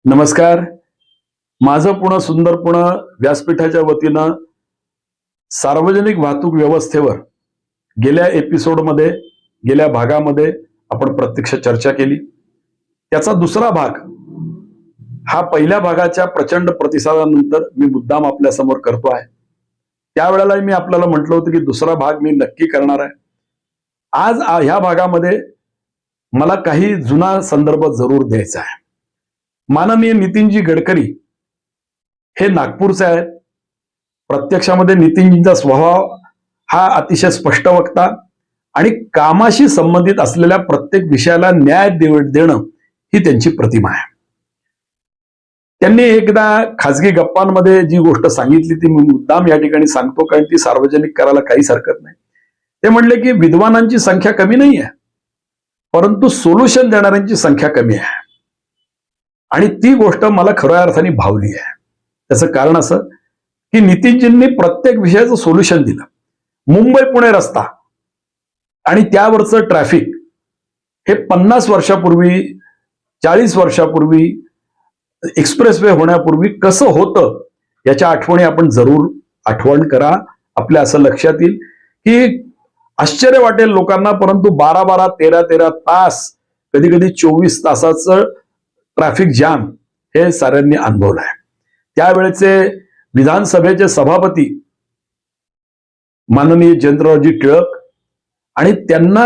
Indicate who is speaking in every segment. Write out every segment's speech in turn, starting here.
Speaker 1: नमस्कार. माझं पुणे सुंदर पुणे व्यासपीठाच्या वतीनं सार्वजनिक वाहतूक व्यवस्थेवर गेल्या एपिसोडमध्ये गेल्या भागामध्ये आपण प्रत्यक्ष चर्चा केली. त्याचा दुसरा भाग हा पहिल्या भागाच्या प्रचंड प्रतिसादानंतर मी मुद्दाम आपल्या समोर करतो आहे. त्यावेळेला मी आपल्याला म्हटलं होतं की दुसरा भाग मी नक्की करणार आहे. आज ह्या भागामध्ये मला काही जुना संदर्भ जरूर द्यायचा आहे. माननीय नितीनजी गडकरी हे नागपूरचे आहेत. प्रत्यक्षामध्ये नितीनजींचा स्वभाव हा अतिशय स्पष्ट वक्ता आणि कामाशी संबंधित असलेल्या प्रत्येक विषयाला न्याय देणं ही त्यांची प्रतिमा आहे. त्यांनी एकदा खासगी गप्पांमध्ये जी गोष्ट सांगितली ती मी मुद्दाम या ठिकाणी सांगतो, कारण ती सार्वजनिक करायला काहीच हरकत नाही. ते म्हणले की विद्वानांची संख्या कमी नाही आहे, परंतु सोल्युशन देणाऱ्यांची संख्या कमी आहे. आणि ती गोष्ट मला खऱ्या अर्थाने भावली आहे. त्याचं कारण असं की नितीनजींनी प्रत्येक विषयाचं सोल्युशन दिलं. मुंबई पुणे रस्ता आणि त्यावरचं ट्रॅफिक हे 50 वर्षापूर्वी 40 वर्षापूर्वी एक्सप्रेसवे होण्यापूर्वी कसं होतं याच्या आठवणी आपण जरूर आठवण करा. आपल्या असं लक्षात येईल की आश्चर्य वाटेल लोकांना, परंतु 12-12 13-13 तास कधी कधी 24 तासाचं ट्रॅफिक जाम हे साऱ्यांनी अनुभवलं आहे. त्यावेळेचे विधानसभेचे सभापती माननीय जयंतरावजी टिळक आणि त्यांना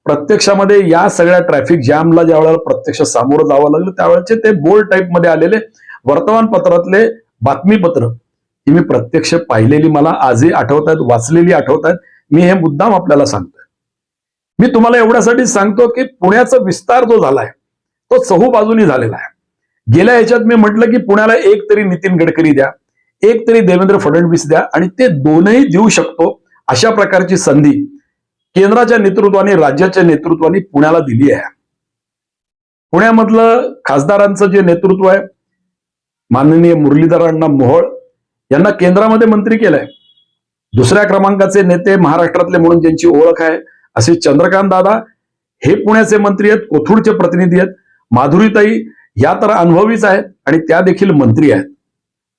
Speaker 1: प्रत्यक्षामध्ये या सगळ्या ट्रॅफिक जामला ज्या वेळेला प्रत्यक्ष सामोरं जावं लागलं त्यावेळेचे ते बोल्ड टाईपमध्ये आलेले वर्तमानपत्रातले बातमीपत्र ही मी प्रत्यक्ष पाहिलेली मला आजही आठवत आहेत, वाचलेली आठवत आहेत. मी हे मुद्दाम आपल्याला सांगतोय. मी तुम्हाला एवढ्यासाठी सांगतो की पुण्याचा विस्तार जो झालाय तो चहूबाजूनी झालेला आहे. गेल्या ह्याच्यात मी म्हटलं की पुण्याला एक तरी नितीन गडकरी द्या, एक तरी देवेंद्र फडणवीस द्या, आणि ते दोनही देऊ शकतो अशा प्रकारची संधी केंद्राच्या नेतृत्वाने राज्याच्या नेतृत्वाने पुण्याला दिली आहे. पुण्यामधलं खासदारांचं जे नेतृत्व आहे, माननीय मुरलीधर अण्णा मोहोळ यांना केंद्रामध्ये मंत्री केलंय. दुसऱ्या क्रमांकाचे नेते महाराष्ट्रातले म्हणून ज्यांची ओळख आहे असे चंद्रकांत दादा हे पुण्याचे मंत्री आहेत, कोथरूडचे प्रतिनिधी आहेत. माधुरीताई या तर अनुभवीच आहेत आणि त्या देखील मंत्री आहेत.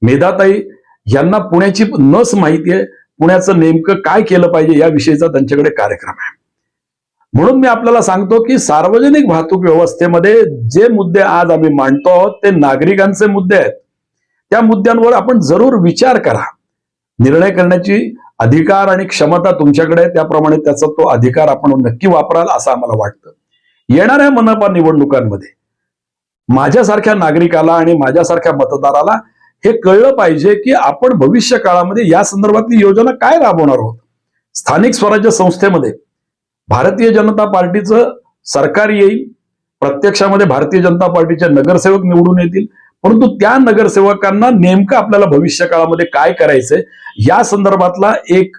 Speaker 1: मेधाताई यांना पुण्याची नस माहिती आहे, पुण्याचं नेमकं काय केलं पाहिजे याविषयीचा त्यांच्याकडे कार्यक्रम आहे. म्हणून मी आपल्याला सांगतो की सार्वजनिक वाहतूक व्यवस्थेमध्ये जे मुद्दे आज आम्ही मांडतो आहोत ते नागरिकांचे मुद्दे आहेत. त्या मुद्द्यांवर आपण जरूर विचार करा. निर्णय करण्याची अधिकार आणि क्षमता तुमच्याकडे आहे, त्याप्रमाणे त्याचा तो अधिकार आपण नक्की वापराल असं आम्हाला वाटतं. येणाऱ्या मनपा निवडणुकांमध्ये माझ्यासारख्या नागरिकाला आणि माझ्यासारख्या मतदाराला हे कळलं पाहिजे की आपण भविष्य काळामध्ये या संदर्भातली योजना काय राबवणार आहोत. स्थानिक स्वराज्य संस्थेमध्ये भारतीय जनता पार्टीचं सरकार येईल, प्रत्यक्षामध्ये भारतीय जनता पार्टीचे नगरसेवक निवडून येतील, परंतु त्या नगरसेवकांना नेमकं आपल्याला भविष्य काळामध्ये काय करायचंय या संदर्भातला एक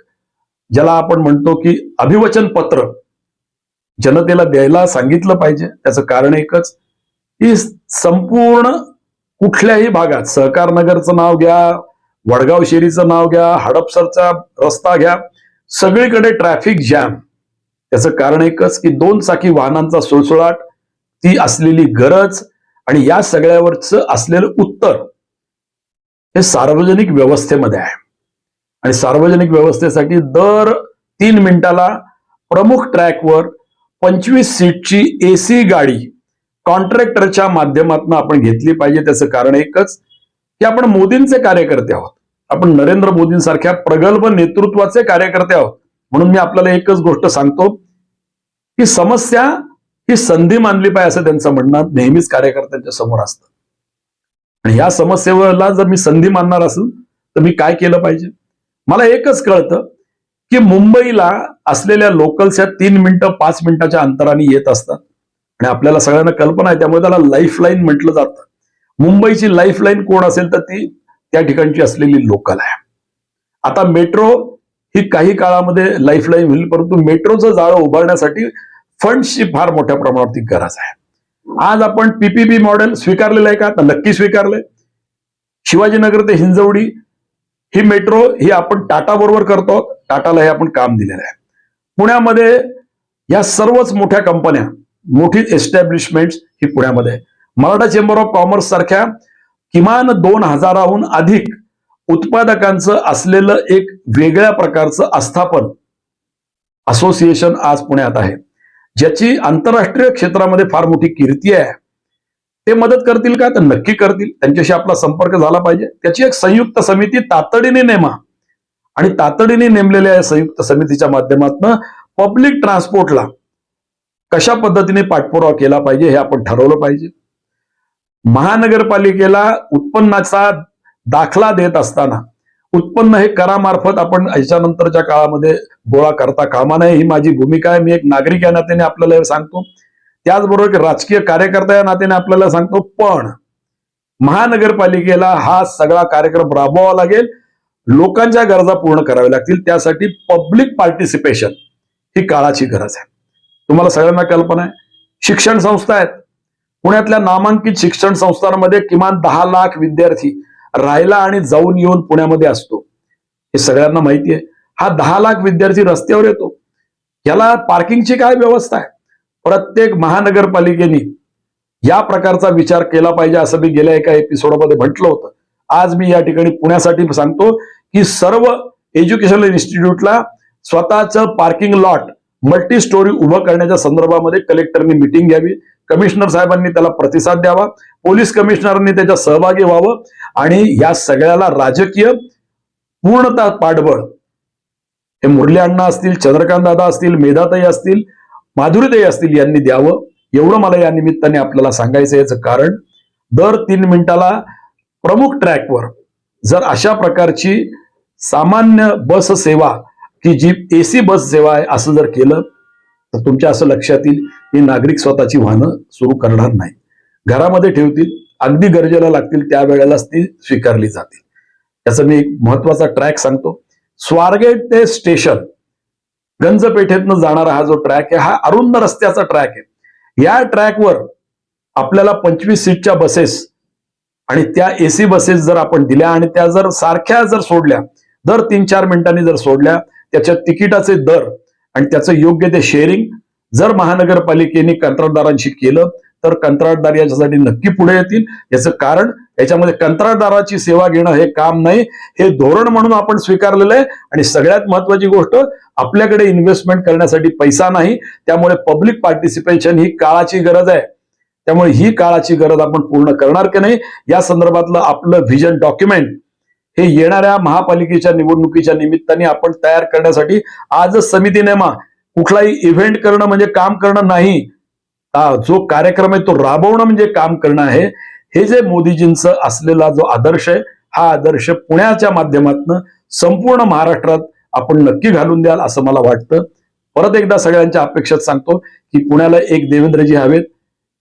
Speaker 1: ज्याला आपण म्हणतो की अभिवचन पत्र जनतेला द्यायला सांगितलं पाहिजे. त्याचं कारण एकच की संपूर्ण कुठल्याही भागात सहकार नगरचं नाव घ्या, वडगाव शेरीचं नाव घ्या, हडपसरचा रस्ता घ्या, सगळीकडे ट्रॅफिक जॅम. त्याचं कारण एकच की 2 चाकी वाहनांचा सुळसुळाट, ती असलेली गरज आणि या सगळ्यावरचं असलेलं उत्तर हे सार्वजनिक व्यवस्थेमध्ये आहे. आणि सार्वजनिक व्यवस्थेसाठी दर 3 मिनिटाला प्रमुख ट्रॅकवर 25 सीटची एसी गाडी कॉन्ट्रॅक्टरच्या माध्यमातून आपण घेतली पाहिजे. त्याचं कारण एकच की आपण मोदींचे कार्यकर्ते आहोत, आपण नरेंद्र मोदींसारख्या प्रगल्भ नेतृत्वाचे कार्यकर्ते आहोत. म्हणून मी आपल्याला एकच गोष्ट सांगतो की समस्या ही संधी मानली पाहिजे असं त्यांचं म्हणणं नेहमीच कार्यकर्त्यांच्या समोर असतं. आणि या समस्येला जर मी संधी मानणार असेल तर मी काय केलं पाहिजे. मला एकच कळतं की मुंबईला असलेल्या लोकल्स 3 मिनिटं 5 मिनिटाच्या अंतराने येत असतात आणि आपल्याला सगळ्यांना कल्पना आहे, त्यामुळे त्याला लाईफलाईन म्हटलं जातं. मुंबईची लाईफलाईन कोण असेल तर ती त्या ठिकाणची असलेली लोकल आहे. आता मेट्रो ही काही काळामध्ये लाईफलाईन होईल, परंतु मेट्रोचं जाळं उभारण्यासाठी फंड्सची फार मोठ्या प्रमाणावरती गरज आहे. आज आपण पीपीपी मॉडेल स्वीकारलेलं आहे का? तर नक्की स्वीकारलंय. शिवाजीनगर ते हिंजवडी ही मेट्रो ही आपण टाटा बरोबर करतो. टाटाला हे आपण काम दिलेलं आहे. पुण्यामध्ये या सर्वच मोठ्या कंपन्या, मोठी एस्टॅब्लिशमेंट्स ही पुण्यामध्ये आहे. मराठा चेंबर ऑफ कॉमर्स सारख्या किमान 2000हून अधिक उत्पादकांचं असलेलं एक वेगळ्या प्रकारचं आस्थापन असोसिएशन आज पुण्यात आहे, ज्याची आंतरराष्ट्रीय क्षेत्रामध्ये फार मोठी कीर्ती आहे. ते मदत करतील का? तर नक्की करतील. त्यांच्याशी आपला संपर्क झाला पाहिजे. त्याची एक संयुक्त समिती तातडीने नेमा आणि तातडीने नेमलेल्या या संयुक्त समितीच्या माध्यमातून पब्लिक ट्रान्सपोर्टला कशा पद्धतीने पाठपुरावा केला पाहिजे हे आपण ठरवलं पाहिजे. महानगरपालिकेला उत्पन्नाचा दाखला देत असताना उत्पन्न हे करामार्फत आपण याच्यानंतरच्या काळामध्ये गोळा करता कामा नये, ही माझी भूमिका आहे. मी एक नागरिक या नात्याने आपल्याला हे सांगतो, त्याचबरोबर एक राजकीय कार्यकर्ता या नात्याने आपल्याला सांगतो. पण महानगरपालिकेला हा सगळा कार्यक्रम राबवावा लागेल, लोकांच्या गरजा पूर्ण कराव्या लागतील. त्यासाठी पब्लिक पार्टिसिपेशन ही काळाची गरज आहे. तुम्हाला सगळ्यांना कल्पना आहे, शिक्षण संस्था आहेत. पुण्यातल्या नामांकित शिक्षण संस्थांमध्ये किमान 10 लाख विद्यार्थी राहायला आणि जाऊन येऊन पुण्यामध्ये असतो, हे सगळ्यांना माहिती आहे. हा 10 लाख विद्यार्थी रस्त्यावर येतो, याला पार्किंगची काय व्यवस्था आहे? प्रत्येक महानगरपालिकेने या प्रकारचा विचार केला पाहिजे, असं मी गेल्या एका एपिसोडमध्ये म्हटलं होतं. आज मी या ठिकाणी पुण्यासाठी सांगतो की सर्व एज्युकेशनल इन्स्टिट्यूटला स्वतःचं पार्किंग लॉट मल्टी स्टोरी उभं करण्याच्या संदर्भामध्ये कलेक्टरनी मिटिंग घ्यावी, कमिशनर साहेबांनी त्याला प्रतिसाद द्यावा, पोलीस कमिशनरांनी त्याच्या सहभागी व्हावं आणि या सगळ्याला राजकीय पूर्णतः पाठबळ हे मुरली अण्णा असतील, चंद्रकांत दादा असतील, मेधाताई असतील, माधुरीताई असतील यांनी द्यावं. एवढं मला या निमित्ताने आपल्याला सांगायचं. याचं कारण दर 3 मिनिटाला प्रमुख ट्रॅकवर जर अशा प्रकारची सामान्य बस सेवा की जी एसी बस सेवा आहे असं जर केलं तर तुमच्या असं लक्षात येईल की नागरिक स्वतःची वाहनं सुरू करणार नाही, घरामध्ये ठेवतील, अगदी गरजेला लागतील त्यावेळेलाच ती स्वीकारली जातील. याचा मी एक महत्वाचा ट्रॅक सांगतो. स्वारगेट ते स्टेशन गंजपेठेतनं जाणारा हा जो ट्रॅक आहे हा अरुंद रस्त्याचा ट्रॅक आहे. या ट्रॅकवर आपल्याला 25 सीटच्या बसेस आणि त्या एसी बसेस जर आपण दिल्या आणि त्या जर सारख्या जर सोडल्या, दर 3-4 मिनिटांनी जर सोडल्या, त्याच्या तिकिटाचे दर आणि त्याचं योग्य ते शेअरिंग जर महानगरपालिकेने कंत्राटदारांशी केलं तर कंत्राटदार याच्यासाठी नक्की पुढे येतील. याचं कारण याच्यामध्ये कंत्राटदाराची सेवा घेणं हे काम नाही, हे धोरण म्हणून आपण स्वीकारलेलं आहे. आणि सगळ्यात महत्वाची गोष्ट, आपल्याकडे इन्व्हेस्टमेंट करण्यासाठी पैसा नाही, त्यामुळे पब्लिक पार्टिसिपेशन ही काळाची गरज आहे. त्यामुळे ही काळाची गरज आपण पूर्ण करणार की नाही या संदर्भातलं आपलं व्हिजन डॉक्युमेंट हे येणाऱ्या महापालिकेच्या निवडणुकीच्या निमित्ताने आपण तयार करण्यासाठी आजच समिती नेमा. कुठलाही इव्हेंट करणं म्हणजे काम करणं नाही, जो कार्यक्रम आहे तो राबवणं म्हणजे काम करणं आहे. हे जे मोदीजींचं असलेला जो आदर्श आहे हा आदर्श पुण्याच्या माध्यमातून संपूर्ण महाराष्ट्रात आपण नक्की घालून द्याल असं मला वाटतं. परत एकदा सगळ्यांच्या अपेक्षेत सांगतो की पुण्याला एक देवेंद्रजी हवेत,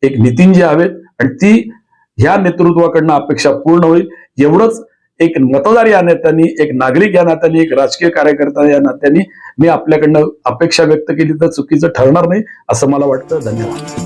Speaker 1: एक नितीनजी हवेत आणि ती ह्या नेतृत्वाकडनं अपेक्षा पूर्ण होईल. एवढंच एक मतदार या नात्याने, एक नागरिक या नात्याने, एक राजकीय कार्यकर्ता या नात्याने मी आपल्याकडनं अपेक्षा व्यक्त केली तर चुकीचं ठरणार नाही असं मला वाटतं. धन्यवाद.